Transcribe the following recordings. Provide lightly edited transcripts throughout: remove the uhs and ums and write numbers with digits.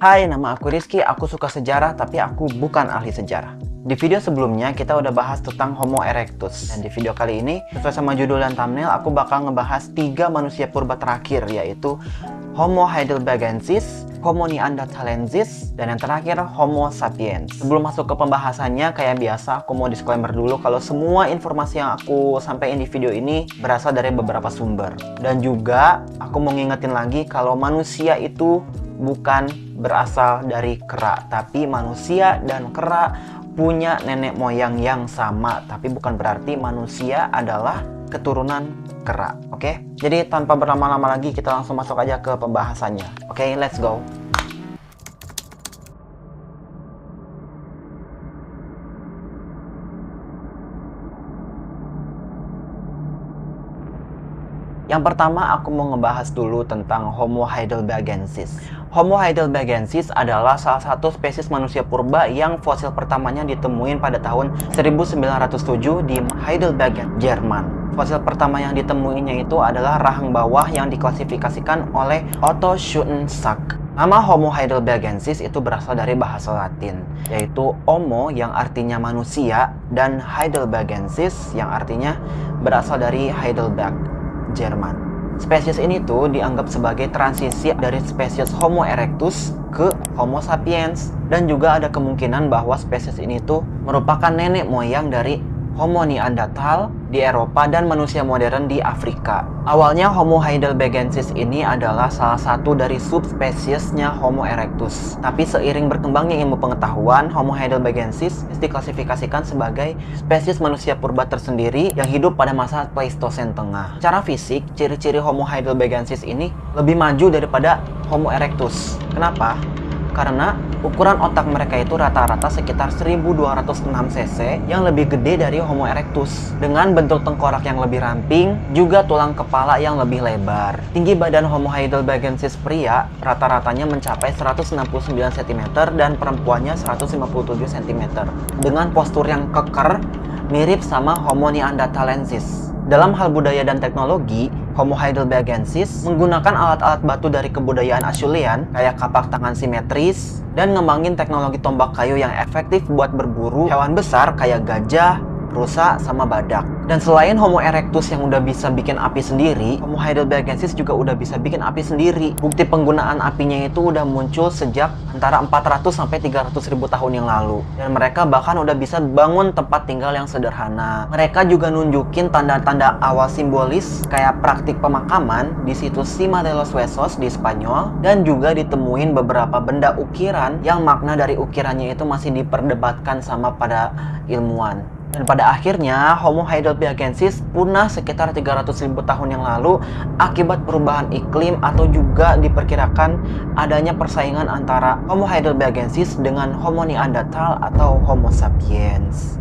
Hai, nama aku Rizky, aku suka sejarah tapi aku bukan ahli sejarah. Di video sebelumnya kita udah bahas tentang Homo erectus. Dan di video kali ini, sesuai sama judul dan thumbnail, aku bakal ngebahas 3 manusia purba terakhir, yaitu Homo heidelbergensis, Homo neanderthalensis, dan yang terakhir Homo sapiens. Sebelum masuk ke pembahasannya, kayak biasa aku mau disclaimer dulu kalau semua informasi yang aku sampaikan di video ini berasal dari beberapa sumber. Dan juga aku mau ngingetin lagi kalau manusia itu bukan berasal dari kera, tapi manusia dan kera punya nenek moyang yang sama, tapi bukan berarti manusia adalah keturunan kera. Oke? Jadi tanpa berlama-lama lagi kita langsung masuk aja ke pembahasannya. Oke, let's go. Yang pertama aku mau ngebahas dulu tentang Homo heidelbergensis. Homo heidelbergensis adalah salah satu spesies manusia purba yang fosil pertamanya ditemuin pada tahun 1907 di Heidelberg, Jerman. Fosil pertama yang ditemuinya itu adalah rahang bawah yang diklasifikasikan oleh Otto Schoensack. Nama Homo heidelbergensis itu berasal dari bahasa Latin, yaitu Homo yang artinya manusia dan Heidelbergensis yang artinya berasal dari Heidelberg, Jerman. Spesies ini tuh dianggap sebagai transisi dari spesies Homo erectus ke Homo sapiens, dan juga ada kemungkinan bahwa spesies ini tuh merupakan nenek moyang dari Homo neanderthal di Eropa dan manusia modern di Afrika. Awalnya Homo heidelbergensis ini adalah salah satu dari subspesiesnya Homo erectus. Tapi seiring berkembangnya ilmu pengetahuan, Homo heidelbergensis diklasifikasikan sebagai spesies manusia purba tersendiri yang hidup pada masa Pleistosen tengah. Secara fisik, ciri-ciri Homo heidelbergensis ini lebih maju daripada Homo erectus. Kenapa? Karena ukuran otak mereka itu rata-rata sekitar 1206 cc yang lebih gede dari Homo erectus, dengan bentuk tengkorak yang lebih ramping, juga tulang kepala yang lebih lebar. Tinggi badan Homo heidelbergensis pria rata-ratanya mencapai 169 cm dan perempuannya 157 cm, dengan postur yang keker mirip sama Homo neanderthalensis. Dalam hal budaya dan teknologi, Homo heidelbergensis menggunakan alat-alat batu dari kebudayaan Acheulean kayak kapak tangan simetris dan ngembangin teknologi tombak kayu yang efektif buat berburu hewan besar kayak gajah, rusa, sama badak. Dan selain Homo erectus yang udah bisa bikin api sendiri, Homo heidelbergensis juga udah bisa bikin api sendiri. Bukti penggunaan apinya itu udah muncul sejak antara 400 sampai 300 ribu tahun yang lalu. Dan mereka bahkan udah bisa bangun tempat tinggal yang sederhana. Mereka juga nunjukin tanda-tanda awal simbolis kayak praktik pemakaman di situs Cima de los Huesos di Spanyol, dan juga ditemuin beberapa benda ukiran yang makna dari ukirannya itu masih diperdebatkan sama pada ilmuwan. Dan pada akhirnya Homo heidelbergensis punah sekitar 300.000 tahun yang lalu akibat perubahan iklim, atau juga diperkirakan adanya persaingan antara Homo heidelbergensis dengan Homo neanderthal atau Homo sapiens.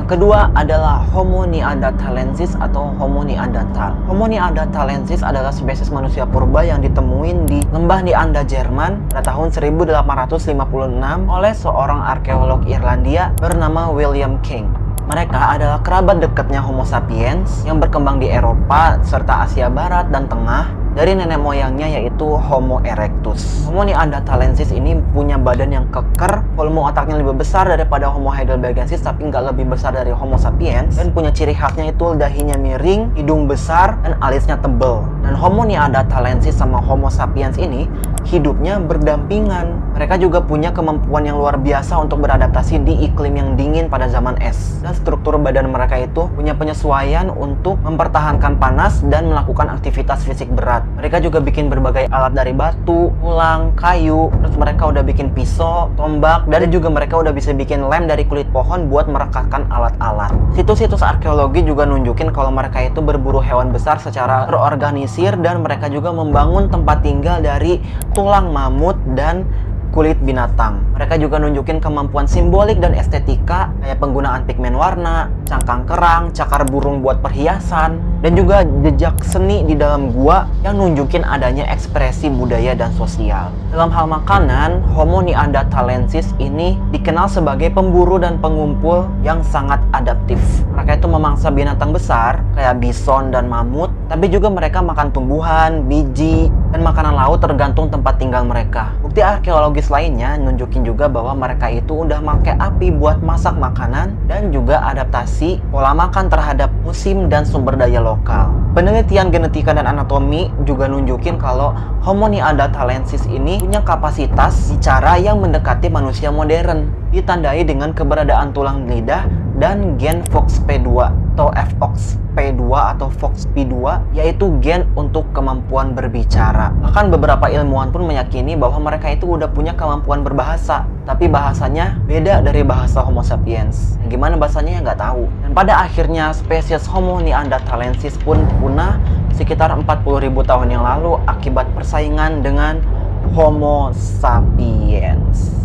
Kedua adalah Homo neanderthalensis atau Homo neanderthal. Homo neanderthalensis adalah spesies manusia purba yang ditemuin di lembah Neander, Jerman pada tahun 1856 oleh seorang arkeolog Irlandia bernama William King. Mereka adalah kerabat dekatnya Homo sapiens yang berkembang di Eropa serta Asia Barat dan Tengah dari nenek moyangnya, yaitu Homo erectus. Homo neanderthalensis ini punya badan yang keker, volume otaknya lebih besar daripada Homo heidelbergensis tapi nggak lebih besar dari Homo sapiens, dan punya ciri khasnya itu dahinya miring, hidung besar, dan alisnya tebal. Dan Homo neanderthalensis sama Homo sapiens ini hidupnya berdampingan. Mereka juga punya kemampuan yang luar biasa untuk beradaptasi di iklim yang dingin pada zaman es. Dan struktur badan mereka itu punya penyesuaian untuk mempertahankan panas dan melakukan aktivitas fisik berat. Mereka juga bikin berbagai alat dari batu, tulang, kayu, terus mereka udah bikin pisau, tombak, dan juga mereka udah bisa bikin lem dari kulit pohon buat merekatkan alat-alat. Situs-situs arkeologi juga nunjukin kalau mereka itu berburu hewan besar secara terorganisir, dan mereka juga membangun tempat tinggal dari tulang mamut dan kulit binatang. Mereka juga nunjukin kemampuan simbolik dan estetika, kayak penggunaan pigmen warna, cangkang kerang, cakar burung buat perhiasan, dan juga jejak seni di dalam gua yang nunjukin adanya ekspresi budaya dan sosial. Dalam hal makanan, Homo neanderthalensis ini dikenal sebagai pemburu dan pengumpul yang sangat adaptif. Mereka itu memangsa binatang besar kayak bison dan mamut, tapi juga mereka makan tumbuhan, biji, dan makanan laut tergantung tempat tinggal mereka. Bukti arkeologis lainnya nunjukin juga bahwa mereka itu udah pakai api buat masak makanan dan juga adaptasi pola makan terhadap musim dan sumber daya lokal. Penelitian genetika dan anatomi juga nunjukin kalau Homo neanderthalensis ini punya kapasitas bicara yang mendekati manusia modern, ditandai dengan keberadaan tulang lidah dan gen FOXP2 atau FOXP2 atau FOXP2, yaitu gen untuk kemampuan berbicara. Bahkan beberapa ilmuwan pun meyakini bahwa mereka itu udah punya kemampuan berbahasa, tapi bahasanya beda dari bahasa Homo sapiens. Gimana bahasanya ya nggak tahu. Dan pada akhirnya spesies Homo neanderthalensis pun punah sekitar 40.000 tahun yang lalu akibat persaingan dengan Homo sapiens.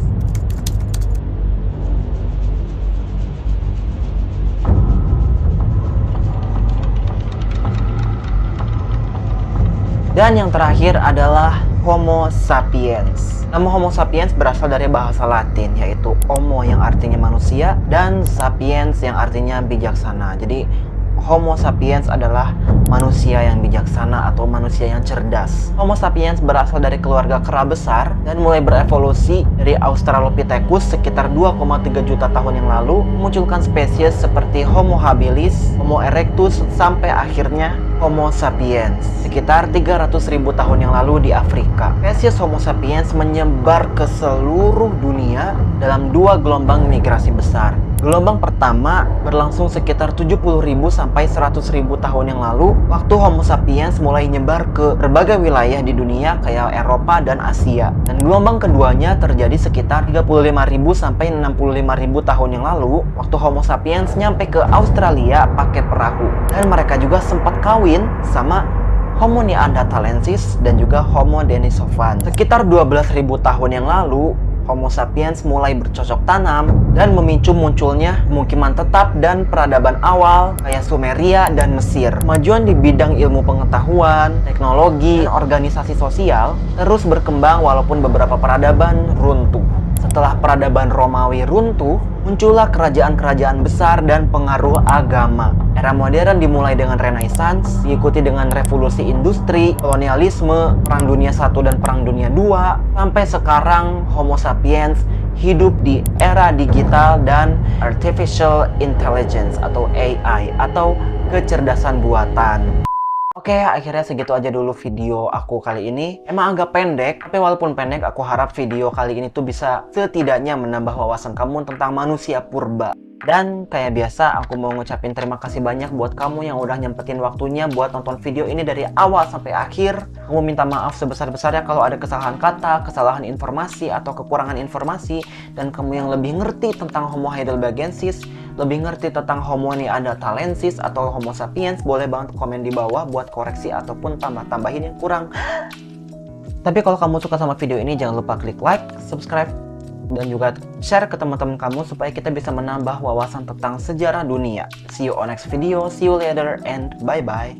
Dan yang terakhir adalah Homo sapiens. Nama Homo sapiens berasal dari bahasa Latin, yaitu Homo yang artinya manusia dan sapiens yang artinya bijaksana. Jadi Homo sapiens adalah manusia yang bijaksana atau manusia yang cerdas. Homo sapiens berasal dari keluarga kera besar dan mulai berevolusi dari Australopithecus sekitar 2,3 juta tahun yang lalu, memunculkan spesies seperti Homo habilis, Homo erectus, sampai akhirnya Homo sapiens sekitar 300.000 tahun yang lalu di Afrika. Spesies Homo sapiens menyebar ke seluruh dunia dalam dua gelombang migrasi besar. Gelombang pertama berlangsung sekitar 70.000 sampai 100.000 tahun yang lalu, waktu Homo sapiens mulai nyebar ke berbagai wilayah di dunia kayak Eropa dan Asia. Dan gelombang keduanya terjadi sekitar 35.000 sampai 65.000 tahun yang lalu, waktu Homo sapiens nyampe ke Australia pakai perahu. Dan mereka juga sempat kawin sama Homo neanderthalensis dan juga Homo denisovans. Sekitar 12.000 tahun yang lalu, Homo sapiens mulai bercocok tanam dan memicu munculnya pemukiman tetap dan peradaban awal kayak Sumeria dan Mesir. Kemajuan di bidang ilmu pengetahuan, teknologi, dan organisasi sosial terus berkembang walaupun beberapa peradaban runtuh. Setelah peradaban Romawi runtuh, muncullah kerajaan-kerajaan besar dan pengaruh agama. Era modern dimulai dengan Renaissance, diikuti dengan revolusi industri, kolonialisme, Perang Dunia I dan Perang Dunia II, sampai sekarang Homo sapiens hidup di era digital dan artificial intelligence atau AI atau kecerdasan buatan. Oke, akhirnya segitu aja dulu video aku kali ini. Emang agak pendek, tapi walaupun pendek, aku harap video kali ini tuh bisa setidaknya menambah wawasan kamu tentang manusia purba. Dan kayak biasa, aku mau ngucapin terima kasih banyak buat kamu yang udah nyempetin waktunya buat nonton video ini dari awal sampai akhir. Kamu minta maaf sebesar-besarnya kalau ada kesalahan kata, kesalahan informasi, atau kekurangan informasi. Dan kamu yang lebih ngerti tentang Homo heidelbergensis, lebih ngerti tentang Homo neanderthalensis atau Homo sapiens, boleh banget komen di bawah buat koreksi ataupun tambah-tambahin yang kurang. Tapi kalau kamu suka sama video ini, jangan lupa klik like, subscribe, dan juga share ke teman-teman kamu supaya kita bisa menambah wawasan tentang sejarah dunia. See you on next video, see you later, and bye-bye.